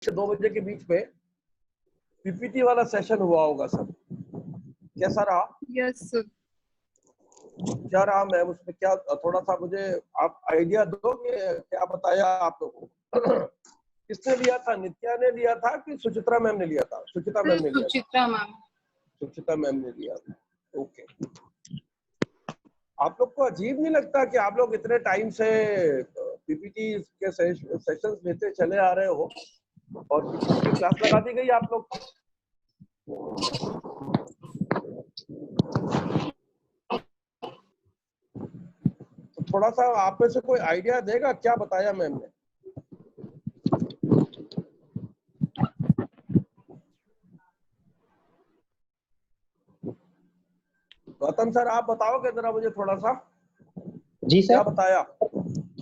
से 2 बजे के बीच में पीपीटी वाला सेशन हुआ होगा सर, कैसा रहा? Yes sir. क्या रहा मैम उसमें? क्या थोड़ा सा मुझे आप आइडिया दोगे, क्या बताया आप लोगों को? किसने लिया था? नित्या ने लिया था कि सुचित्रा मैम ने लिया था? सुचित्रा मैम ने लिया था। सुचित्रा मैम। सुचित्रा मैम ने लिया था, ओके। आप लोग को अजीब नहीं लगता कि आप लोग इतने टाइम से पीपीटी के सेशंस लेते चले आ रहे हो और पीपीटी की क्लास लगा दी गई आप लोग? तो थोड़ा सा आप में से कोई आइडिया देगा क्या बताया मैम ने? गौतम सर आप बताओगे जरा मुझे थोड़ा सा, जी सर। क्या बताया?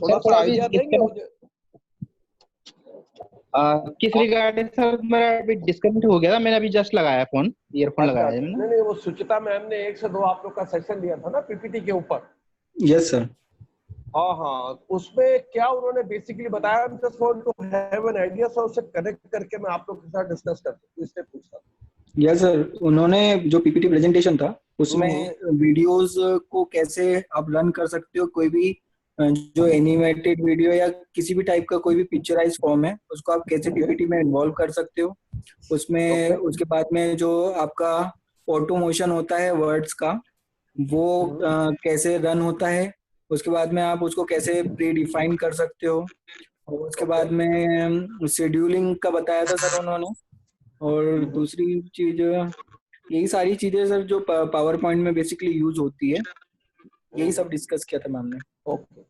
थोड़ा सा आइडिया देंगे मुझे? किस रिगार्डिंग सर? मेरा अभी डिस्कनेक्ट हो गया था, मैंने अभी जस्ट लगाया फोन, ईयरफोन लगाया है मैंने। नहीं, वो सुचिता मैम ने 1 से 2 आप लोग का सेशन लिया था ना पीपीटी के ऊपर। Yes sir. हाँ, उसमें क्या उन्होंने बेसिकली बताया? Just want to have an idea, so उसे कनेक्ट करके मैं आप लोग के साथ डिस्कस करता हूँ, इसलिए पूछता। यस सर, उन्होंने जो पीपीटी प्रेजेंटेशन था उसमें वीडियोस को कैसे आप रन कर सकते हो, कोई भी जो एनिमेटेड वीडियो या किसी भी टाइप का कोई भी पिक्चराइज फॉर्म है उसको आप कैसे पीपीटी में इन्वॉल्व कर सकते हो उसमें। उसके बाद में जो आपका ऑटो मोशन होता है वर्ड्स का, वो कैसे रन होता है। उसके बाद में आप उसको कैसे प्री डिफाइन कर सकते हो। और उसके बाद में शेड्यूलिंग का बताया था सर उन्होंने। और दूसरी चीज, यही सारी चीजें सर जो पावर पॉइंट में बेसिकली यूज होती है, यही सब डिस्कस किया था मैम ने। ओके,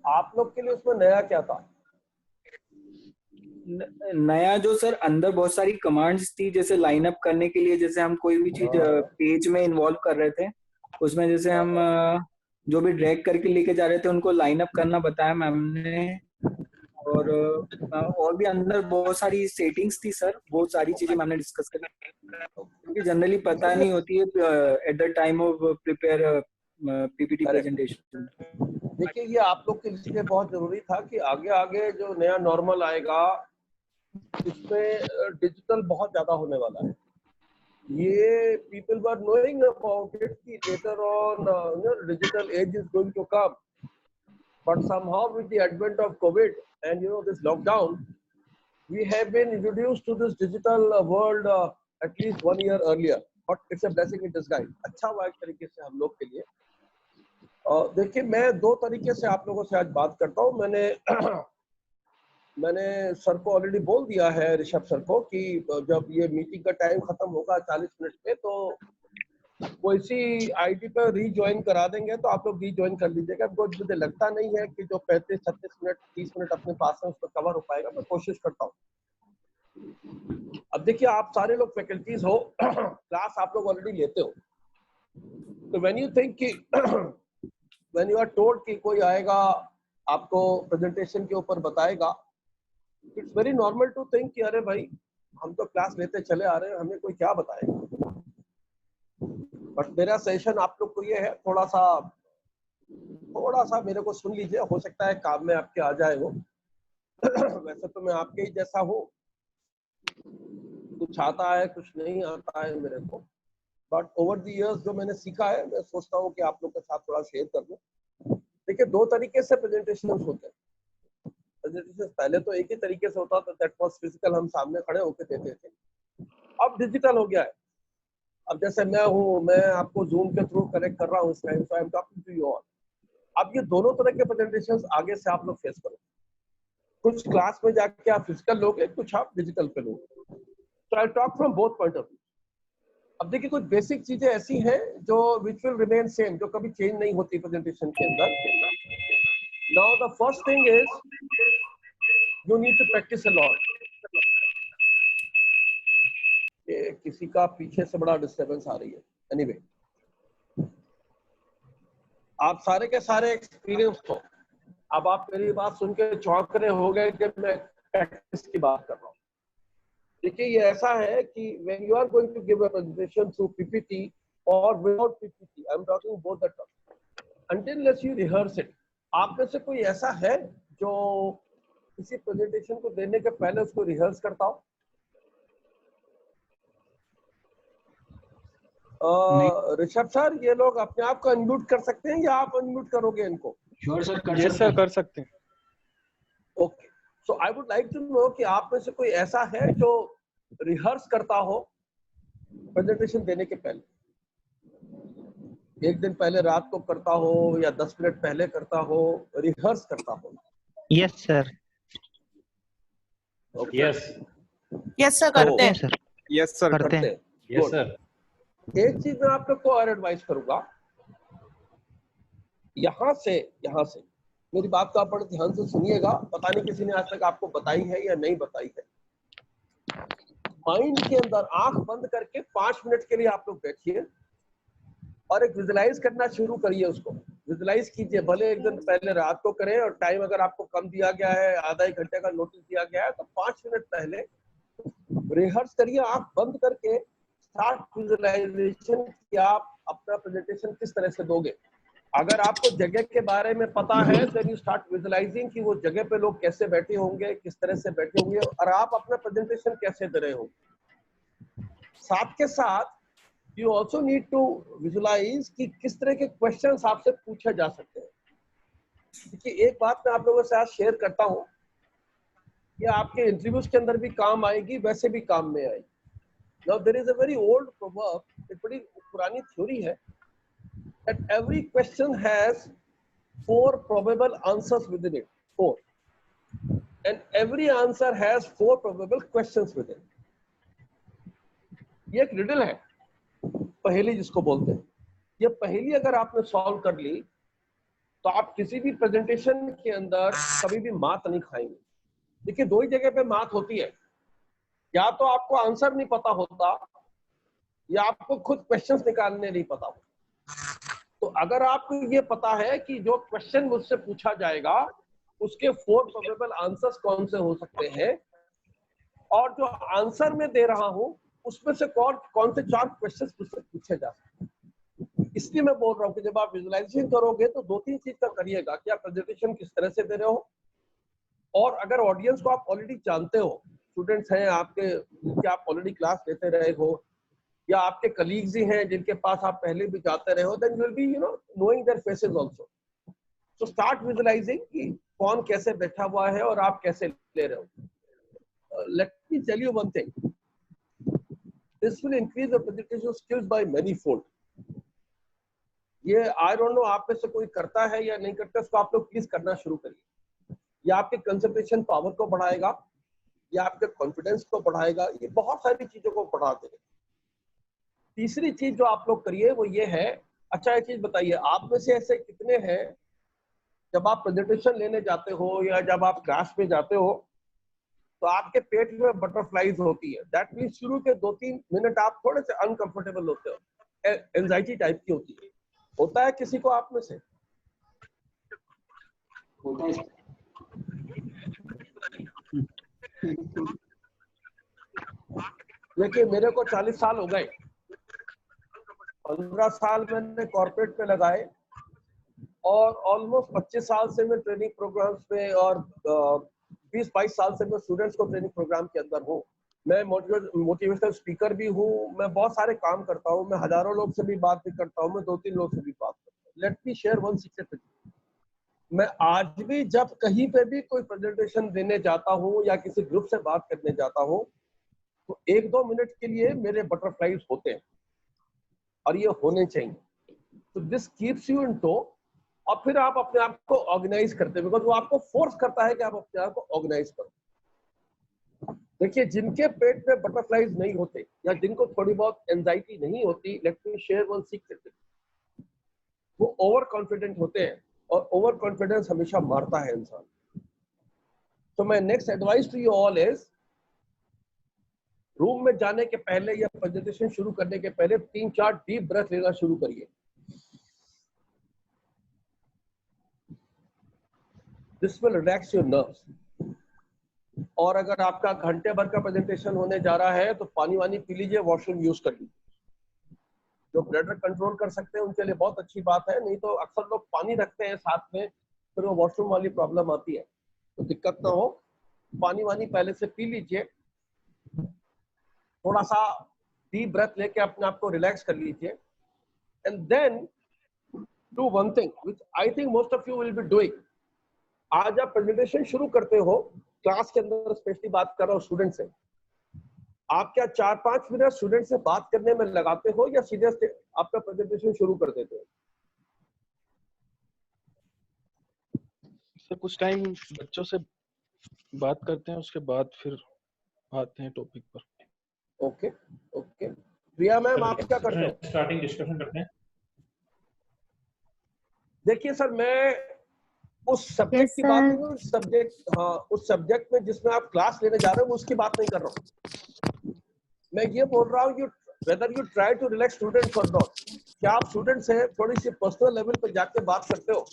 आप लोग के लिए उसमें नया क्या था? नया जो सर अंदर बहुत सारी कमांड्स थी, जैसे लाइन अप करने के लिए, जैसे हम कोई भी चीज पेज में इन्वॉल्व कर रहे थे उसमें, जैसे हम जो भी ड्रैग करके लेके जा रहे थे उनको लाइन अप करना बताया मैम ने। और भी अंदर बहुत सारी सेटिंग्स थी सर, बहुत सारी चीजें मैम ने डिस्कस करी, क्योंकि जनरली पता नहीं होती है at the time of prepare PPT presentation. देखिए, ये आप लोग के लिए बहुत जरूरी था कि आगे आगे जो नया नॉर्मल आएगा इसमें डिजिटल बहुत ज्यादा होने वाला है। ये people were knowing about it कि later on digital age is going to come, but somehow with the advent of COVID and this lockdown, we have been introduced to this digital world at least 1 year earlier, but it's a blessing in disguise. अच्छा हुआ एक तरीके से हम लोग के लिए। देखिए, मैं 2 तरीके से आप लोगों से आज बात करता हूँ। मैंने सर को ऑलरेडी बोल दिया है, ऋषभ सर को, कि जब ये मीटिंग का टाइम खत्म होगा 40 मिनट में, तो वो इसी आईडी पर रीज्वाइन करा देंगे, तो आप लोग रीज्वाइन कर लीजिएगा। मुझे लगता नहीं है कि जो 35-36 मिनट 30 मिनट अपने पास है उस पर कवर हो पाएगा। मैं कोशिश करता हूँ। अब देखिए, आप सारे लोग फैकल्टीज हो, क्लास आप लोग ऑलरेडी लेते हो, तो व्हेन यू थिंक कि व्हेन यू आर टोल्ड कि कोई आएगा आपको प्रेजेंटेशन के ऊपर बताएगा, it's very normal to think कि अरे भाई, हम तो क्लास लेते चले आ रहे हैं, हमें कोई क्या बताएगा। बट मेरा सेशन आप लोग को ये है, थोड़ा सा मेरे को सुन लीजिए, हो सकता है काम में आपके आ जाए वो। वैसे तो मैं आपके ही जैसा हूँ, कुछ आता है कुछ नहीं आता है मेरे को, बट ओवर द इयर्स जो मैंने सीखा है, मैं सोचता हूँ कि आप लोग के साथ थोड़ा शेयर कर दूं। देखिए, 2 तरीके से प्रेजेंटेशन होते हैं। प्रेजेंटेशन पहले तो एक ही तरीके से होता था, दैट वाज फिजिकल, हम सामने खड़े होकर देते थे। अब डिजिटल हो गया है। अब जैसे मैं आपको जूम के थ्रू कनेक्ट कर रहा हूँ इस time, so I am talking to you all. अब ये दोनों तरह के प्रेजेंटेशंस आगे से आप लोग फेस करो। कुछ क्लास में जाके आप फिजिकल लोगे, कुछ आप डिजिटल पे लोगे। तो I talk from both point of view. अब देखिए, कुछ बेसिक चीजें ऐसी हैं जो विच विल रिमेन सेम, जो कभी चेंज नहीं होती प्रेजेंटेशन के अंदर। Now the first thing is you need to practise a lot. किसी का पीछे से बड़ा डिस्टर्बेंस आ रही है। एनीवे, आप सारे के सारे एक्सपीरियंस हो। अब आप मेरी बात सुन के चौंक रहे हो गए कि मैं प्रैक्टिस की बात कर रहा हूँ। देखिए, ये ऐसा है कि when you are going to give a presentation through PPT or without PPT, I'm talking both the terms, until unless you rehearse it, आप में से कोई ऐसा है जो किसी प्रेजेंटेशन को देने के पहले उसको रिहर्स करता हो? ऋषभ सर, ये लोग अपने आप को अनम्यूट कर सकते हैं या आप अनम्यूट करोगे इनको? श्योर सर, कर यस सकते सर, हैं। कर सकते हैं। Okay, so I would like to know कि आप में से कोई ऐसा है जो रिहर्स करता हो प्रेजेंटेशन देने के पहले? एक दिन पहले रात को करता हो या 10 मिनट पहले करता हो, रिहर्स करता हो? Yes sir, yes yes sir, करते करते हैं हैं। सर, यस सर, करते हैं। Yes Good. सर। एक चीज मैं आप लोग को और एडवाइस करूंगा, यहाँ से मेरी बात को आप बड़े ध्यान से सुनिएगा। पता नहीं किसी ने आज तक आपको बताई है या नहीं बताई है। माइंड के अंदर आंख बंद करके 5 मिनट के लिए आप लोग बैठिए और एक विजुलाइज करना शुरू करिए। उसको विजुलाइज कीजिए, भले एक दिन पहले रात को करें, और टाइम अगर आपको कम दिया गया है, आधा एक घंटे का नोटिस दिया गया है, तो 5 मिनट पहले रिहर्स करिए आंख बंद करके। स्टार्ट विजुलाइजेशन कि आप अपना प्रेजेंटेशन किस तरह से दोगे। अगर आपको जगह के बारे में पता है, देन यू स्टार्ट विजुलाइजिंग कि वो जगह पे लोग कैसे बैठे होंगे, किस तरह से बैठे होंगे, और आप अपना प्रेजेंटेशन कैसे दे रहे होंगे। साथ के साथ you also need to visualise कि किस तरह के क्वेश्चंस आपसे पूछे जा सकते हैं। क्योंकि एक बात मैं आप लोगों से आज शेयर करता हूँ, ये आपके इंटरव्यूज के अंदर भी काम आएगी, वैसे भी काम में आएगी। Now there is a very old proverb, एक बड़ी पुरानी थ्योरी है, that every question has 4 probable answers within it, 4, and every answer has 4 probable questions within it. ये एक रिडल है, पहेली जिसको बोलते हैं। ये पहेली अगर आपने सॉल्व कर ली तो आप किसी भी प्रेजेंटेशन के अंदर कभी भी मात नहीं खाएंगे। देखिए, दो ही जगह पे मात होती है, या तो आपको आंसर नहीं पता होता या आपको खुद क्वेश्चंस निकालने नहीं पता होता। तो अगर आपको ये पता है कि जो क्वेश्चन मुझसे पूछा जाएगा उसके 4 प्रोबेबल आंसर्स कौन से हो सकते हैं, और जो आंसर मैं दे रहा हूं उसमें से कौन से 4 क्वेश्चंस मुझसे पूछे जा सकते हैं, इसलिए मैं बोल रहा हूँ कि जब आप विजुअलाइजेशन करोगे तो 2-3 चीज का करिएगा कि आप प्रेजेंटेशन किस तरह से दे रहे हो, और अगर ऑडियंस को आप ऑलरेडी जानते हो, स्टूडेंट्स हैं आपके जिनके आप ऑलरेडी क्लास लेते रहे हो, या आपके कलीग्स ही हैं जिनके पास आप पहले भी जाते रहे हो, then you will be knowing their faces also. So start visualising कि कौन कैसे बैठा हुआ है और आप कैसे ले रहे हो। Let me tell you one thing, this will increase the presentation skills by many fold. ये आई डोंट नो आप में से कोई करता है या नहीं करता, इसको आप लोग प्लीज करना शुरू करिए। ये आपके कंसंट्रेशन पावर को बढ़ाएगा, ये आपके कॉन्फिडेंस को बढ़ाएगा, ये बहुत सारी चीजों को बढ़ा देगा। तीसरी चीज जो आप लोग करिए वो ये है, अच्छा एक चीज बताइए, आप में से ऐसे कितने हैं जब आप प्रेजेंटेशन लेने जाते हो या जब आप क्लास में जाते हो तो आपके पेट में बटरफ्लाईज होती है? दैट मींस शुरू के 2-3 मिनट आप थोड़े से अनकंफर्टेबल होते हो, एंजाइटी टाइप की होती है। होता है किसी को आप में से? होता है। देखिए, मेरे को 40 साल हो गए, 15 साल मैंने कॉर्पोरेट में लगाए, और ऑलमोस्ट 25 साल से मैं ट्रेनिंग प्रोग्राम्स में, और 20-22 साल से मैं स्टूडेंट्स को ट्रेनिंग प्रोग्राम के अंदर हूँ। मैं मोटिवेशनल स्पीकर भी हूँ, मैं बहुत सारे काम करता हूँ, मैं हजारों लोग से भी बात भी करता हूँ, मैं 2-3 लोग से भी बात करता हूँ। Let me share one secret. मैं आज भी जब कहीं पे भी कोई प्रेजेंटेशन देने जाता हूँ या किसी ग्रुप से बात करने जाता हूँ तो 1-2 मिनट के लिए मेरे बटरफ्लाईज होते हैं, और ये होने चाहिए। तो this keeps you in toe, और फिर आप अपने आप को ऑर्गेनाइज करते हैं, बिकॉज वो आपको फोर्स करता है कि आप अपने आप को ऑर्गेनाइज करो। देखिए, जिनके पेट में बटरफ्लाईज नहीं होते या जिनको थोड़ी बहुत एंजाइटी नहीं होती, let me share one secret, वो ओवर कॉन्फिडेंट होते हैं, और ओवर कॉन्फिडेंस हमेशा मारता है इंसान। तो मैं next advice to you all is, room में जाने के पहले या प्रेजेंटेशन शुरू करने के पहले 3-4 डीप ब्रेथ लेना शुरू करिए। This will relax your nerves. और अगर आपका घंटे भर का प्रेजेंटेशन होने जा रहा है तो पानी वानी पी लीजिए, वॉशरूम यूज कर लीजिए। जो ब्लडर कंट्रोल कर सकते हैं उनके लिए बहुत अच्छी बात है, नहीं तो अक्सर लोग पानी रखते हैं साथ में, फिर वो वॉशरूम वाली प्रॉब्लम आती है, तो दिक्कत ना हो। पानी वानी पहले से पी लीजिए, थोड़ा सा डीप ब्रेथ लेके अपने आप को रिलैक्स कर लीजिए, and then do one thing which I think most of you will be doing. आज आप प्रेजेंटेशन शुरू करते हो, क्लास के अंदर स्पेशली बात कर रहा हूँ स्टूडेंट से, आप क्या 4-5 मिनट स्टूडेंट से बात करने में लगाते हो या सीधे आपका प्रेजेंटेशन शुरू कर देते हो? सर कुछ टाइम बच्चों से बात करते हैं, उसके बाद फिर आते हैं टॉपिक पर। ओके ओके, प्रिया मैम आप क्या करते हो? स्टार्टिंग डिस्कशन करते हैं। देखिए सर, मैं उस सब्जेक्ट की बात नहीं कर रहा हूँ, उस सब्जेक्ट में जिसमें आप क्लास लेने जा रहे हो उसकी बात नहीं कर रहा हूँ। मैं ये बोल रहा हूँ whether you try to relax students or not, क्या आप स्टूडेंट से थोड़ी सी पर्सनल लेवल पर जाके बात करते हो?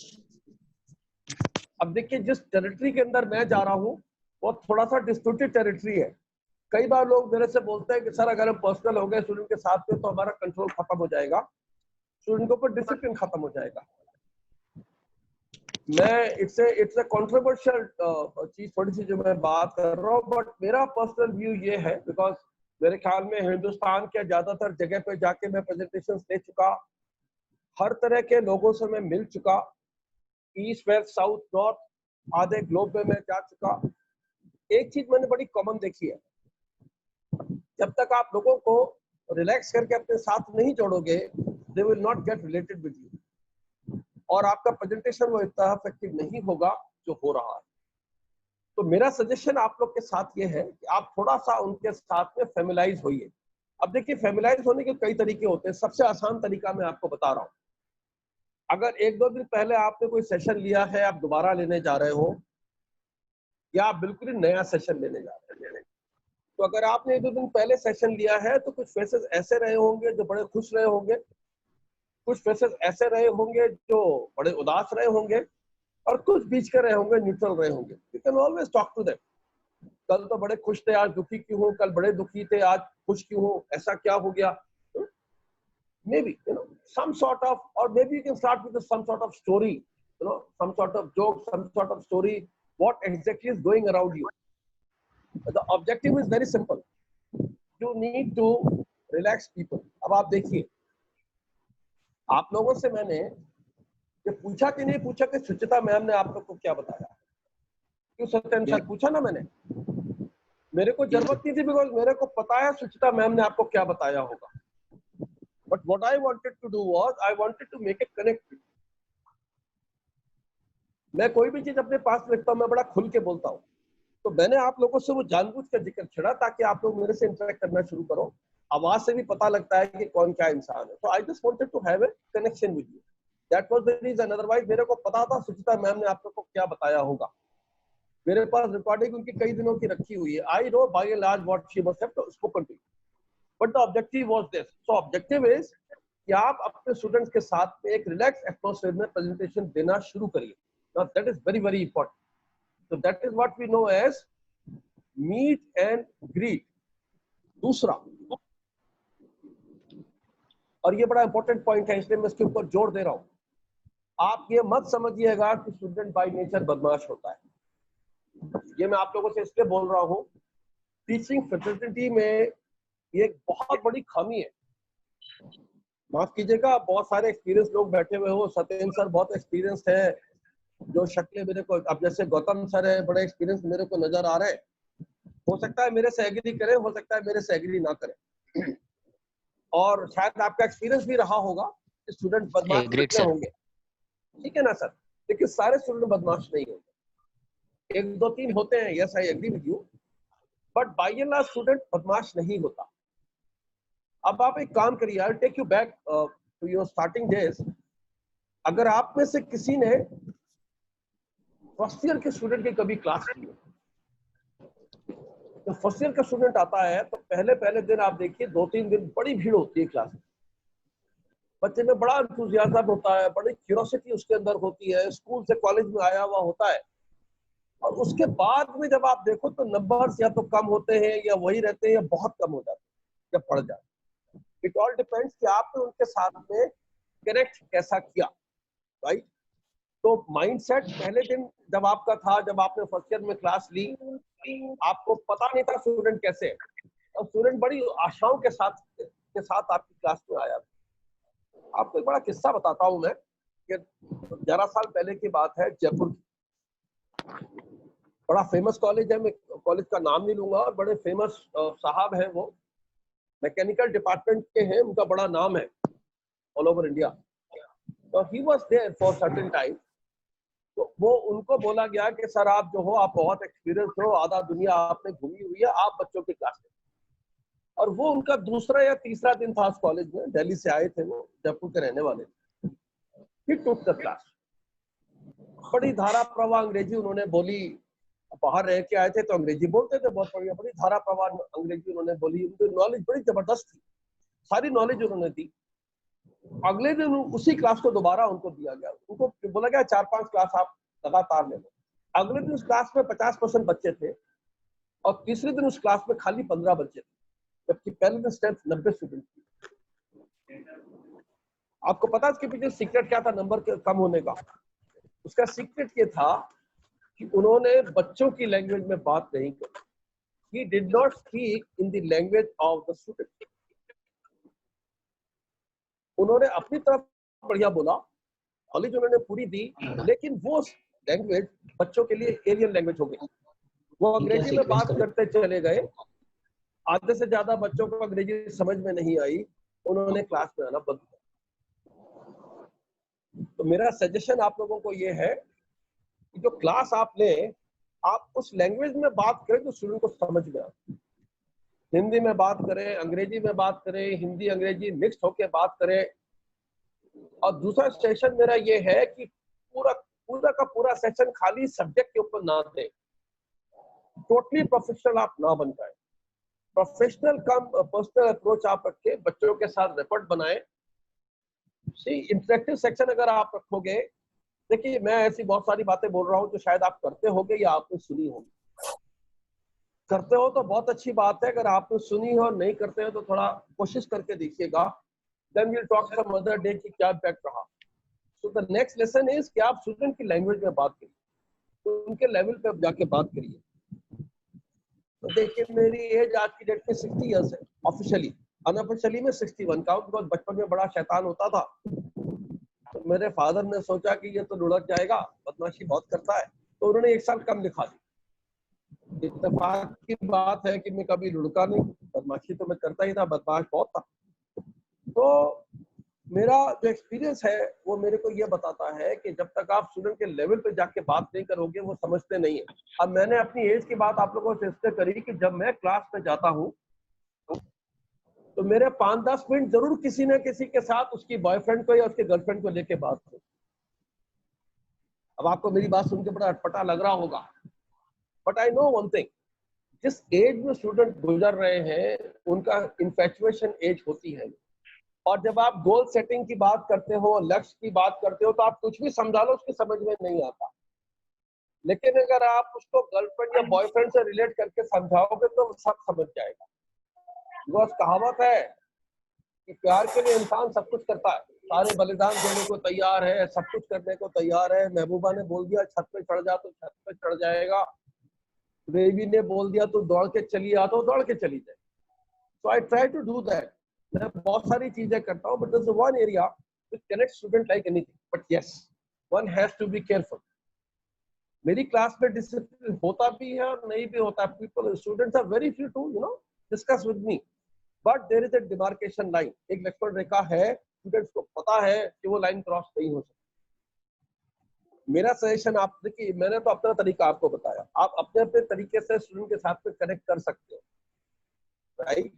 अब देखिए, जिस टेरिटरी के अंदर मैं जा रहा हूँ वो थोड़ा सा डिस्प्यूटेड टेरिटरी है। कई बार लोग मेरे से बोलते हैं कि सर अगर हम पर्सनल हो गए स्टूडेंट के साथ में तो हमारा कंट्रोल खत्म हो जाएगा, स्टूडेंट के ऊपर डिसिप्लिन खत्म हो जाएगा। मैं इट्स ए कंट्रोवर्शियल चीज थोड़ी सी जो मैं बात कर रहा हूँ, बट मेरा पर्सनल व्यू ये है, बिकॉज मेरे ख्याल में हिंदुस्तान के ज्यादातर जगह पे जाके मैं प्रेजेंटेशन दे चुका, हर तरह के लोगों से मैं मिल चुका, ईस्ट वेस्ट साउथ नॉर्थ आधे ग्लोब में मैं जा चुका। एक चीज मैंने बड़ी कॉमन देखी है, जब तक आप लोगों को रिलैक्स करके अपने साथ नहीं जोड़ोगे, they will not get related with you, और आपका प्रेजेंटेशन वो इतना इफेक्टिव नहीं होगा जो हो रहा है। तो मेरा सजेशन आप लोग के साथ ये है कि आप थोड़ा सा उनके साथ में फैमिलाइज होइए। अब देखिए, फैमिलाइज होने के कई तरीके होते हैं। सबसे आसान तरीका मैं आपको बता रहा हूँ, अगर 1-2 दिन पहले आपने कोई सेशन लिया है, आप दोबारा लेने जा रहे हो, या आप बिल्कुल ही नया सेशन लेने जा रहे हैं, तो अगर आपने 1-2 दिन पहले सेशन लिया है तो कुछ फेसेस ऐसे रहे होंगे जो बड़े खुश रहे होंगे, कुछ फेसेस ऐसे रहे होंगे जो बड़े उदास रहे होंगे, और कुछ बीच के रहे होंगे, न्यूट्रल रहे होंगे। You can always talk to them, कल तो बड़े खुश थे आज दुखी क्यों हो, कल बड़े दुखी थे आज खुश क्यों हो, ऐसा क्या हो गया? Maybe some sort of, or maybe you can start with some sort of story, some sort of joke, some sort of story, what exactly is going around you. The objective is very simple, you need to relax people. अब आप देखिए, आप लोगों से मैंने ये पूछा कि नहीं पूछा कि सुचिता मैम ने आप लोग को क्या बताया? क्यों सत्येंद्र सर, पूछा ना मैंने? मेरे को जरूरत नहीं थी, बिकॉज मेरे को पता है सुचिता मैम ने आपको क्या बताया होगा। But what I wanted to do was, I wanted to make a connect. मैं कोई भी चीज अपने पास रखता हूँ, मैं बड़ा खुल के बोलता हूँ, तो मैंने आप लोगों से वो जानबूझ कर जिक्र छेड़ा ताकि आप लोग मेरे से इंटरेक्ट करना शुरू करो। आवाज से भी पता लगता है कि कौन क्या इंसान है। तो I just wanted to have a connection with you, that was the reason. Otherwise मेरे को पता था सुचिता मैम ने आप लोग को क्या बताया होगा, मेरे पास रिकॉर्डिंग उनकी कई दिनों की रखी हुई है। I know by and large what she must have spoken to, but the objective was this. So objective is कि आप अपने स्टूडेंट्स के साथ में एक रिलैक्स एटमॉस्फेयर में प्रेजेंटेशन देना शुरू करिए। Now that is very very important. So that is what we know as meet and greet. दूसरा, और ये बड़ा इंपॉर्टेंट पॉइंट है इसलिए मैं इसके ऊपर जोर दे रहा हूं, आप ये मत समझिएगा कि स्टूडेंट बाय नेचर बदमाश होता है। ये मैं आप लोगों से इसलिए बोल रहा हूं, टीचिंग फैकल्टी में ये एक बहुत बड़ी खामी है। माफ कीजिएगा, बहुत सारे एक्सपीरियंस लोग बैठे हुए हो, सत्येंद्र सर बहुत एक्सपीरियंस है, जो शक्लें मेरे को, अब जैसे गौतम सर है, बड़े एक्सपीरियंस मेरे को नजर आ रहे हैं। हो सकता है मेरे से एग्री करें, हो सकता है मेरे से एग्री ना करें, और शायद आपका एक्सपीरियंस भी रहा होगा कि स्टूडेंट बदमाश कितने होंगे, ठीक है ना सर? लेकिन सारे स्टूडेंट बदमाश नहीं होंगे, 1-2-3 होते हैं, yes I agree with you, but by and large student बदमाश नहीं होता। अब आप एक काम करिए, I take you back to your starting days. अगर आप में से किसी ने फर्स्ट ईयर के स्टूडेंट की कभी क्लास की, तो फर्स्ट ईयर का स्टूडेंट आता है तो पहले दिन आप देखिए 2-3 दिन बड़ी भीड़ होती है क्लास में, बच्चे में बड़ा एंथुसियाज्म होता है, बड़ी क्यूरियोसिटी उसके अंदर होती है, स्कूल से कॉलेज में आया हुआ होता है, और उसके बाद में जब आप देखो तो नंबर्स या तो कम होते हैं या वही रहते हैं या बहुत कम हो जाते हैं या बढ़ जाते हैं। इट ऑल डिपेंड्स कि आपने उनके साथ में कनेक्ट कैसा किया, राइट? तो माइंडसेट पहले दिन जब आपका था, जब आपने फर्स्ट ईयर में क्लास ली, आपको पता नहीं था स्टूडेंट कैसे है, और स्टूडेंट बड़ी आशाओं के साथ आपकी क्लास में आया। आपको एक बड़ा किस्सा बताता हूँ मैं कि 11 साल पहले की बात है, जयपुर की बड़ा फेमस कॉलेज है, मैं कॉलेज का नाम नहीं लूंगा, और बड़े फेमस साहब हैं, वो मैकेनिकल डिपार्टमेंट के हैं, उनका बड़ा नाम है ऑल ओवर इंडिया। तो he was there for certain time. तो वो उनको बोला गया कि सर आप जो हो, आप बहुत एक्सपीरियंस हो, आधा दुनिया आपने घूमी हुई है, आप बच्चों की क्लास में। और वो उनका दूसरा या तीसरा दिन था उस कॉलेज में, दिल्ली से आए थे वो, जयपुर के रहने वाले। ही टुक द क्लास, बड़ी धारा प्रवाह अंग्रेजी उन्होंने बोली, बाहर रह के आए थे तो अंग्रेजी बोलते थे बहुत बढ़िया, बड़ी धारा प्रवाह अंग्रेजी उन्होंने बोली, उनकी नॉलेज बड़ी जबरदस्त थी, सारी नॉलेज उन्होंने दी। अगले दिन उसी क्लास को दोबारा उनको दिया गया, उनको बोला गया 4-5 क्लास आप लगातार ले लो। अगले दिन उस क्लास में 50% बच्चे थे, और तीसरे दिन उस क्लास में खाली 15 बच्चे थे, जबकि पहले दिन स्ट्रेंथ 90 स्टूडेंट थी। आपको पता है इसके पीछे सीक्रेट क्या था नंबर के कम होने का? उसका सीक्रेट ये था कि उन्होंने बच्चों की लैंग्वेज में बात नहीं की। He did not speak in the language of the student. उन्होंने अपनी तरफ बढ़िया बोला, नॉलेज उन्होंने पूरी दी, लेकिन वो लैंग्वेज बच्चों के लिए एलियन लैंग्वेज हो गई। वो अंग्रेजी में बात करते चले गए, आधे से ज्यादा बच्चों को अंग्रेजी समझ में नहीं आई, उन्होंने क्लास में आना बंद किया। तो मेरा सजेशन आप लोगों को ये है कि जो क्लास आप लें, आप उस लैंग्वेज में बात करें जो स्टूडेंट को समझ में आए। हिंदी में बात करें, अंग्रेजी में बात करें, हिंदी अंग्रेजी मिक्स होकर बात करें। और दूसरा सेशन मेरा ये है कि पूरा का पूरा सेशन खाली सब्जेक्ट के ऊपर ना दें, टोटली प्रोफेशनल आप ना बन जाए। प्रोफेशनल कम पर्सनल अप्रोच आप रखें, बच्चों के साथ रिपोर्ट बनाएं। इंटरेक्टिव सेक्शन अगर आप रखोगे, देखिए मैं ऐसी बहुत सारी बातें बोल रहा हूँ जो शायद आप करते होंगे या आपने सुनी होगी। करते हो तो बहुत अच्छी बात है, अगर आपने सुनी हो, नहीं करते हो तो थोड़ा कोशिश करके देखिएगा। Then we will talk some other day कि क्या इम्पैक्ट रहा। So the next lesson is कि आप स्टूडेंट की लैंग्वेज में बात करिए, तो उनके लेवल पे जाके बात करिए। तो देखिए मेरी एज आज की डेट में 60 इयर्स है, ऑफिशियली, अनऑफिशियली में 61 का, बिकॉज बचपन में बड़ा शैतान होता था। तो मेरे फादर ने सोचा कि ये तो लुढ़क जाएगा, बदमाशी बहुत करता है, तो उन्होंने 1 साल कम लिखा दी। इत्तेफाक की बात है कि मैं कभी लुढ़का नहीं, बदमाशी तो मैं करता ही था, बदमाश बहुत था। तो मेरा जो एक्सपीरियंस है वो मेरे को ये बताता है कि जब तक आप स्टूडेंट के लेवल पे जाके बात नहीं करोगे, वो समझते नहीं है। अब मैंने अपनी एज की बात आप लोगों से इसलिए करी कि जब मैं क्लास में जाता हूँ तो मेरे 5-10 मिनट जरूर किसी न किसी के साथ उसकी बॉयफ्रेंड को या उसके गर्लफ्रेंड को लेके बात हो। अब आपको मेरी बात सुन के बड़ा अटपटा लग रहा होगा, but I know one thing, जिस एज में स्टूडेंट गुजर रहे हैं उनका इन्फैचुएशन एज होती है। और जब आप गोल सेटिंग की बात करते हो, लक्ष्य की बात करते हो, तो आप कुछ भी समझा लो उसकी समझ में नहीं आता। लेकिन अगर आप उसको गर्लफ्रेंड या बॉयफ्रेंड से रिलेट करके समझाओगे तो वो सब समझ जाएगा। बिकॉज कहावत है कि प्यार के लिए इंसान सब कुछ करता है, सारे बलिदान देने को तैयार है, सब कुछ करने को तैयार है। महबूबा ने बोल दिया छत पे चढ़ जा तो छत पे चढ़ जाएगा, देवी ने बोल दिया तो दौड़ के चली आ तो दौड़ के चली जाए। So I try to do that. मैं बहुत सारी चीजें करता हूँ, but there is one area which connects student like anything, but yes one has to be careful. मेरी क्लास में डिसिप्लिन होता भी है और नहीं भी होता। People students are very free to discuss with me, but there is a demarcation line, एक लक्ष्मण रेखा है, स्टूडेंट्स को पता है कि वो लाइन क्रॉस नहीं हो सकती। मेरा सजेशन आप देखिए, मैंने तो अपना तरीका आपको बताया, आप अपने अपने तरीके से स्टूडेंट के साथ में कनेक्ट कर सकते हो, राइट।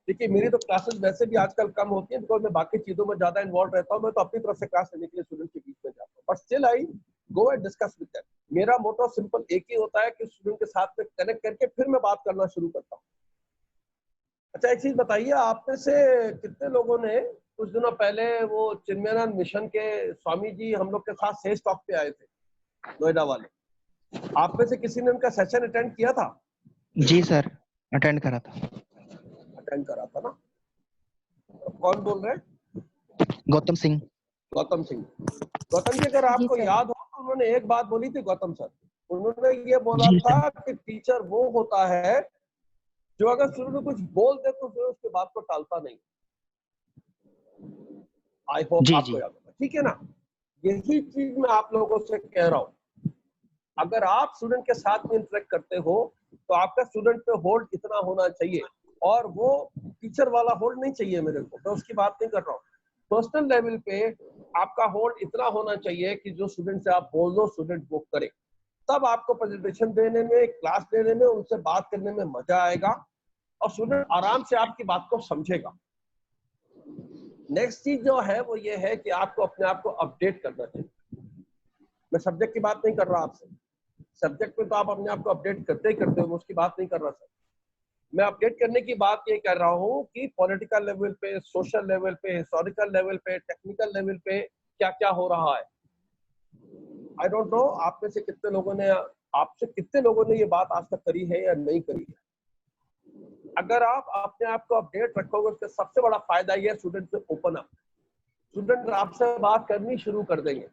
देखिए मेरी तो क्लासेस वैसे भी आजकल कम होती हैं बिकॉज मैं बाकी चीजों में ज्यादा इन्वॉल्व रहता हूँ। मैं तो अपनी तरफ से क्लास लेने के लिए स्टूडेंट के बीच में जाता हूँ, but still I go and discuss with them. मेरा मोटो सिंपल एक ही होता है कि स्टूडेंट के साथ में कनेक्ट करके फिर मैं बात करना शुरू करता हूँ। अच्छा एक चीज बताइए, आप में से कितने लोगों ने कुछ दिनों पहले वो चिन्मयानंद मिशन के स्वामी जी हम लोग के साथ सेज टॉक पे आए थे, नोएडा वाले, आप में से किसी ने उनका सेशन अटेंड किया था? जी सर, अटेंड करा था ना। कौन बोल रहे हैं? गौतम सिंह। गौतम जी, अगर आपको याद हो तो उन्होंने एक बात बोली थी गौतम सर, उन्होंने ये बोला जी था कि टीचर वो होता है जो अगर शुरू में कुछ बोल दे तो फिर उसके बाद को टालता नहीं। आई होप जी आपको जी याद होगा, ठीक है ना। यही चीज मैं आप लोगों से कह रहा हूँ, अगर आप स्टूडेंट के साथ में इंटरेक्ट करते हो तो आपका स्टूडेंट पे होल्ड इतना होना चाहिए, और वो टीचर वाला होल्ड नहीं चाहिए मेरे को, मैं उसकी बात नहीं कर रहा हूँ। पर्सनल लेवल पे आपका होल्ड इतना होना चाहिए कि जो स्टूडेंट से आप बोल दो स्टूडेंट वो करे, तब आपको प्रेजेंटेशन देने में, क्लास लेने में, उनसे बात करने में मजा आएगा और स्टूडेंट आराम से आपकी बात को समझेगा। नेक्स्ट चीज जो है वो ये है कि आपको अपने आप को अपडेट करना चाहिए। मैं सब्जेक्ट की बात नहीं कर रहा आपसे, सब्जेक्ट में तो आप अपने आप को अपडेट करते ही करते हो, मैं उसकी बात नहीं कर रहा सर। मैं अपडेट करने की बात ये कर रहा हूँ कि पॉलिटिकल लेवल पे, सोशल लेवल पे, हिस्टोरिकल लेवल पे, टेक्निकल लेवल पे क्या क्या हो रहा है। आई डोंट नो आप में से कितने लोगों ने, आपसे कितने लोगों ने ये बात आज तक करी है या नहीं करी है। अगर आप अपने आप को अपडेट रखोगे उसका सबसे बड़ा फायदा ये है, स्टूडेंट से ओपन अप, स्टूडेंट आपसे बात करनी शुरू कर देंगे।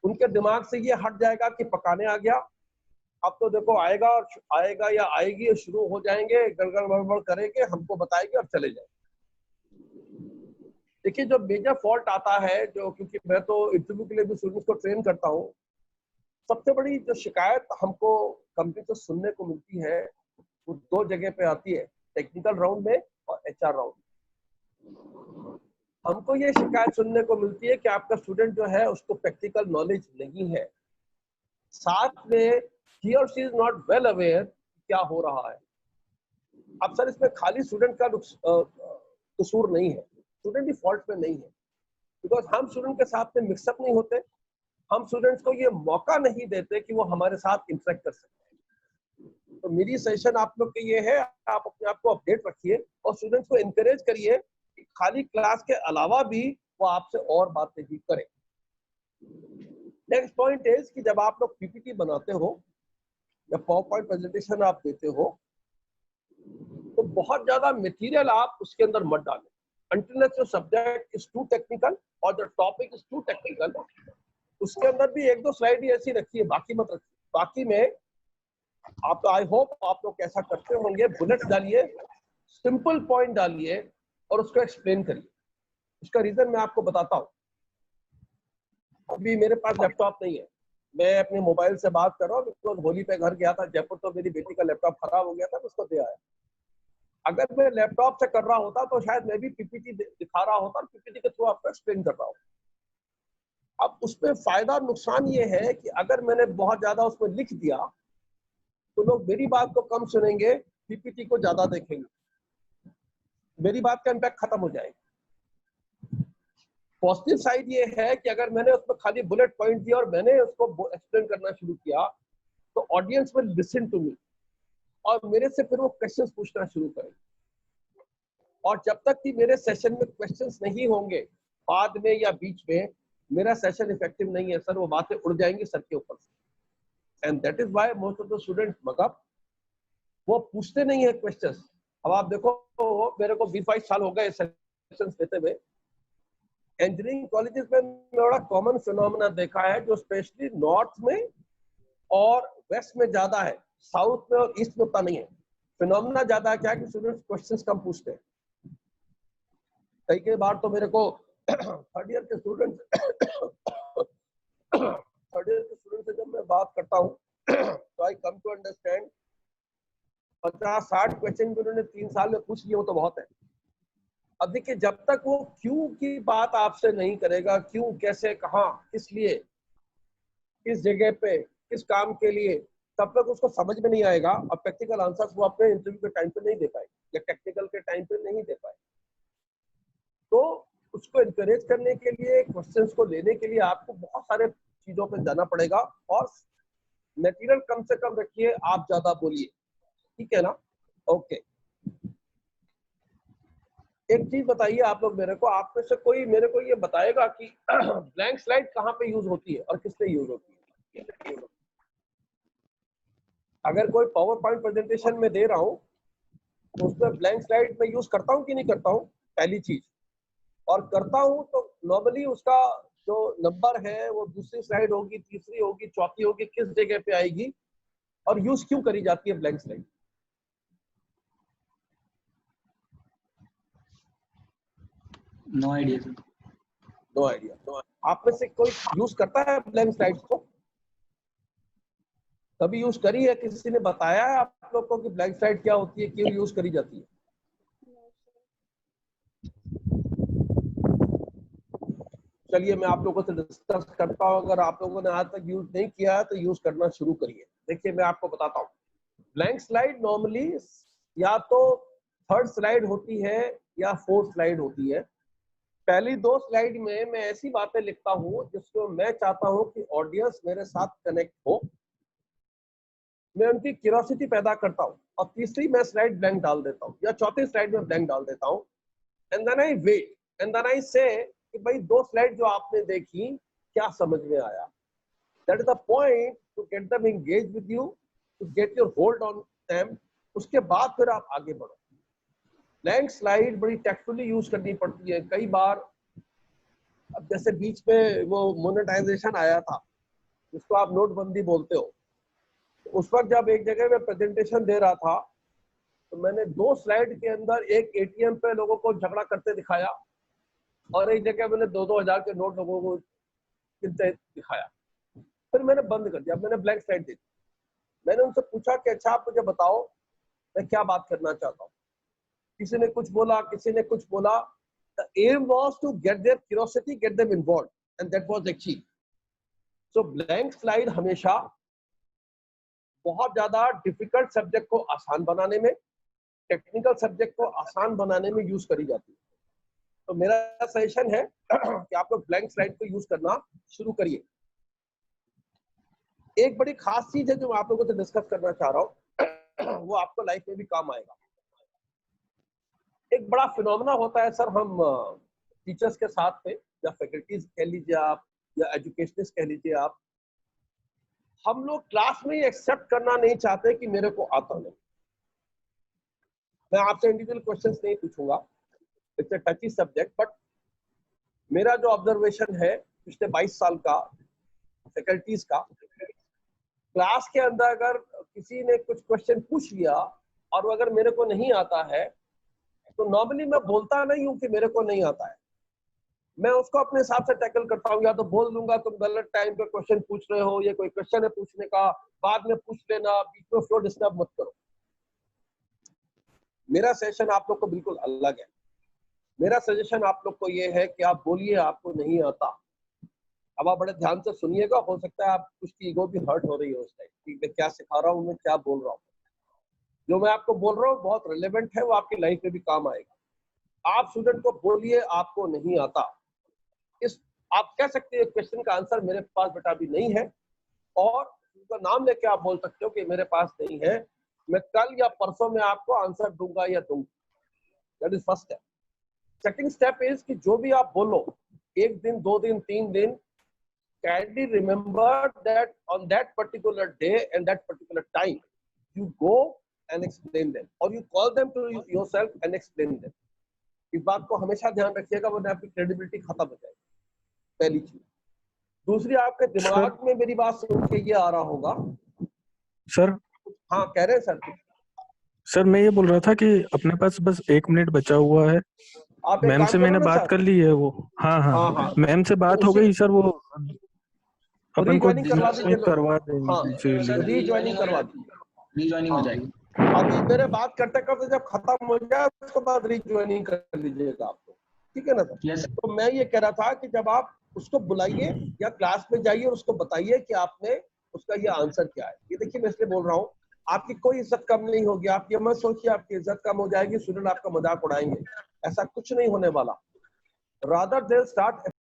उनके दिमाग से ये हट जाएगा कि पकाने आ गया, अब तो देखो आएगा और आएगा या आएगी, शुरू हो जाएंगे, गड़गड़ बड़बड़ करेंगे, हमको बताएंगे और चले जाएंगे। देखिए जो मेजर फॉल्ट आता है, जो क्योंकि मैं तो इंटरव्यू के लिए भी स्टूडेंट्स को ट्रेन करता हूँ, सबसे बड़ी जो शिकायत हमको कंपनी से सुनने को मिलती है वो दो जगह पे आती है, टेक्निकल राउंड में और एचआर राउंड। हमको ये शिकायत सुनने को मिलती है कि आपका स्टूडेंट जो है उसको प्रैक्टिकल नॉलेज नहीं है, साथ में he or she is not well aware क्या हो रहा है। अब सर इसमें खाली स्टूडेंट का कसूर नहीं है, स्टूडेंट ही फॉल्ट में नहीं है, बिकॉज हम स्टूडेंट के साथ में मिक्सअप नहीं होते, हम स्टूडेंट्स को ये मौका नहीं देते कि वो हमारे साथ इंटरेक्ट कर सकते। तो मेरी सजेशन आप लोग के ये है, आप अपने आप को अपडेट रखिए और स्टूडेंट्स को एनकरेज करिए कि खाली क्लास के अलावा भी वो आपसे और बातें भी करें। नेक्स्ट पॉइंट इज कि जब आप लोग पीपीटी बनाते हो या पावर पॉइंट प्रेजेंटेशन आप देते हो तो बहुत ज्यादा मटेरियल आप उसके अंदर मत डालें until your subject is too technical or the topic is too technical। उसके अंदर भी एक दो स्लाइड ही ऐसी रखिए, बाकी मत रखिए। बाकी में आप, आई होप आप लोग कैसा करते होंगे, बुलेट्स डालिए, सिंपल पॉइंट डालिए और उसको एक्सप्लेन करिए। उसका रीजन मैं आपको बताता हूँ। अभी मेरे पास लैपटॉप नहीं है, मैं अपने मोबाइल से बात कर रहा हूँ, बिकॉज होली पे घर गया था जयपुर, तो मेरी बेटी का लैपटॉप खराब हो गया था, उसको दे आया। अगर मैं लैपटॉप से कर रहा होता तो शायद मैं भी पीपीटी दिखा रहा होता और पीपीटी के थ्रू आपको एक्सप्लेन कर रहा हूँ। अब उसमें फायदा नुकसान ये है कि अगर मैंने बहुत ज्यादा उसमें लिख दिया तो लोग मेरी बात को कम सुनेंगे, पीपीटी को ज्यादा देखेंगे, मेरी बात का इम्पैक्ट खत्म हो जाएगा। पॉजिटिव साइड ये है कि अगर मैंने उसमें खाली बुलेट पॉइंट दिया और मैंने उसको एक्सप्लेन करना शुरू किया तो audience will listen to me और मेरे से फिर वो क्वेश्चंस पूछना शुरू करेंगे। और जब तक कि मेरे सेशन में क्वेश्चंस नहीं होंगे बाद में या बीच में, मेरा सेशन इफेक्टिव नहीं है सर, वो बातें उड़ जाएंगी सर के ऊपर से। And that is why most of the students mug up, वो पूछते नहीं है क्वेश्चंस। अब आप देखो, मेरे को 20-22 साल हो गए सेशंस देते हुए। इंजीनियरिंग कॉलेजेस में बड़ा कॉमन फिनोमेना देखा है, जो स्पेशली नॉर्थ में और वेस्ट में ज्यादा है, साउथ में और ईस्ट में उतना नहीं है। फिनोमेना ज्यादा है क्या कि स्टूडेंट्स क्वेश्चंस कम पूछते हैं। कई बार तो मेरे को थर्ड ईयर के स्टूडेंट से जब मैं बात करता हूँ तो आई कम टू अंडरस्टैंड 50-60 क्वेश्चन भी उन्होंने 3 साल में पूछ लिए हो तो बहुत है। अब देखिए, जब तक वो क्यों की बात आपसे नहीं करेगा, क्यों, कैसे, कहाँ, किस लिए, किस जगह पे, किस काम के लिए, तब तक उसको समझ में नहीं आएगा और प्रैक्टिकल आंसर्स वो अपने इंटरव्यू के टाइम पे नहीं दे पाए या टेक्निकल के टाइम पे नहीं दे पाए। तो उसको एनकरेज करने के लिए, क्वेश्चंस को लेने के लिए आपको बहुत सारे चीजों पे जाना पड़ेगा और मटेरियल कम से कम रखिए, आप ज्यादा बोलिए, ठीक है ना। ओके, एक चीज बताइए आप लोग मेरे को, आप में से कोई मेरे को ये बताएगा कि ब्लैंक स्लाइड कहाँ पे यूज होती है और किससे यूज होती है। अगर कोई पावर पॉइंट प्रेजेंटेशन में दे रहा हूँ तो उसमें ब्लैंक स्लाइड में यूज करता हूँ कि नहीं करता हूँ, पहली चीज। और करता हूँ तो नॉर्मली उसका जो नंबर है वो दूसरी स्लाइड होगी, तीसरी होगी, चौथी होगी, किस जगह पे आएगी और यूज क्यों करी जाती है blank slide? No idea sir. No idea. तो आप में से कोई यूज करता है ब्लैंक स्लाइड्स को? कभी यूज करी है? किसी ने बताया है आप लोग को कि ब्लैंक स्लाइड क्या होती है, क्यों यूज करी जाती है? चलिए मैं आप लोगों से डिस्कस करता हूं। अगर आप लोगों ने आज तक यूज नहीं किया है तो यूज करना शुरू करिए। देखिए मैं आपको बताता हूँ, ब्लैंक स्लाइड नॉर्मली या तो थर्ड स्लाइड होती है या फोर्थ स्लाइड होती है। पहली दो स्लाइड में मैं ऐसी बातें लिखता हूँ जिसको मैं चाहता हूँ कि ऑडियंस मेरे साथ कनेक्ट हो, मैं उनकी क्यूरियोसिटी पैदा करता हूँ, और तीसरी मैं स्लाइड ब्लैंक डाल देता हूँ या चौथी स्लाइड में ब्लैंक डाल देता हूँ। And then I wait and then I say कि भाई दो स्लाइड जो आपने देखी क्या समझ में आया? That is the point to get them engage with you, to get your hold on them. उसके बाद फिर आप आगे बढ़ो। ब्लैंक स्लाइड बड़ी टेक्निकली यूज करनी पड़ती है कई बार। अब जैसे बीच में वो मोनेटाइजेशन आया था जिसको आप नोटबंदी बोलते हो, उस वक्त जब एक जगह में प्रेजेंटेशन दे रहा था तो मैंने दो स्लाइड के अंदर एक एटीएम पे लोगों को झगड़ा करते दिखाया और एक जगह मैंने 2-2 हजार के नोट लोगों को गिनते दिखाया। फिर मैंने बंद कर दिया, मैंने ब्लैंक स्लाइड दे दी। मैंने उनसे पूछा कि अच्छा आप मुझे बताओ मैं क्या बात करना चाहता हूँ। किसी ने कुछ बोला, किसी ने कुछ बोला। The aim was to get their curiosity, get them involved, and that was achieved. So blank slide हमेशा बहुत ज्यादा डिफिकल्ट सब्जेक्ट को आसान बनाने में, टेक्निकल सब्जेक्ट को आसान बनाने में यूज करी जाती है। तो मेरा सजेशन है कि आप लोग ब्लैंक स्लाइड को यूज करना शुरू करिए। एक बड़ी खास चीज है जो मैं आप लोगों से डिस्कस करना चाह रहा हूँ, वो आपको लाइफ में भी काम आएगा। एक बड़ा फिनोमेना होता है सर, हम टीचर्स के साथ में या फैकल्टीज कह लीजिए आप या एजुकेशनिस्ट कह लीजिए आप, हम लोग क्लास में एक्सेप्ट करना नहीं चाहते कि मेरे को आता नहीं। मैं आपसे इंडिविजुअल क्वेश्चंस नहीं पूछूंगा, इट्स अ टची सब्जेक्ट, बट मेरा जो ऑब्जर्वेशन है पिछले 22 साल का फैकल्टीज का, क्लास के अंदर अगर किसी ने कुछ क्वेश्चन पूछ लिया और वो अगर मेरे को नहीं आता है तो नॉर्मली मैं बोलता नहीं हूँ कि मेरे को नहीं आता है। मैं उसको अपने हिसाब से टैकल करता हूँ। या तो बोल दूंगा तुम गलत टाइम पे क्वेश्चन पूछ रहे हो, ये कोई क्वेश्चन है पूछने का, बाद में पूछ लेना, बीच में फ्लो डिस्टर्ब मत करो। मेरा सजेशन आप लोग को बिल्कुल अलग है। मेरा सजेशन आप लोग को ये है कि आप बोलिए आपको नहीं आता। अब आप बड़े ध्यान से सुनिएगा, हो सकता है आप कुछ की ईगो भी हर्ट हो रही है उस टाइम कि मैं क्या सिखा रहा हूँ, मैं क्या बोल रहा हूँ। जो मैं आपको बोल रहा हूँ बहुत रिलेवेंट है, वो आपकी लाइफ में भी काम आएगा। आप स्टूडेंट को बोलिए आपको नहीं आता। इस आप कह सकते हैं क्वेश्चन का आंसर मेरे पास बेटा अभी नहीं है, और उनका नाम लेके आप बोल सकते हो कि मेरे पास नहीं है, मैं कल या परसों में आपको आंसर दूंगा या दूंगी। That is first step. Second step is कि जो भी आप बोलो, एक दिन, 2 दिन, 3 दिन, kindly remember that on that particular day and that particular time you go and explain them, or you call them to yourself and explain them. इस बात को हमेशा ध्यान रखिएगा, वरना आपकी क्रेडिबिलिटी खत्म हो जाएगी। पहली चीज। दूसरी, आपके दिमाग में मेरी बात सुन के ये आ रहा होगा सर। हाँ कह रहे हैं सर। सर मैं ये बोल रहा था कि अपने पास बस 1 मिनट बचा हुआ है। आप मैम से मैंने बात कर ली है वो। हाँ हाँ मैम से बात हो गई सर, वो अपन को करवा देंगे। रीज्वाइनिंग करवा दीजिए, रीज्वाइनिंग हो जाएगी। अभी मेरे बात करते करते जब खत्म हो जाए उसके बाद रीज्वाइनिंग कर लीजिएगा आप लोग, ठीक है ना सर? Yes, तो मैं ये कह रहा था कि जब आप उसको बुलाइए या क्लास में जाइए और उसको बताइए कि आपने उसका ये आंसर क्या है। ये देखिए मैं इसलिए बोल रहा हूँ, आपकी कोई इज्जत कम नहीं होगी। आप ये मत सोचिए आपकी इज्जत कम हो जाएगी, स्टूडेंट आपका मजाक उड़ाएंगे, ऐसा कुछ नहीं होने वाला। Rather they start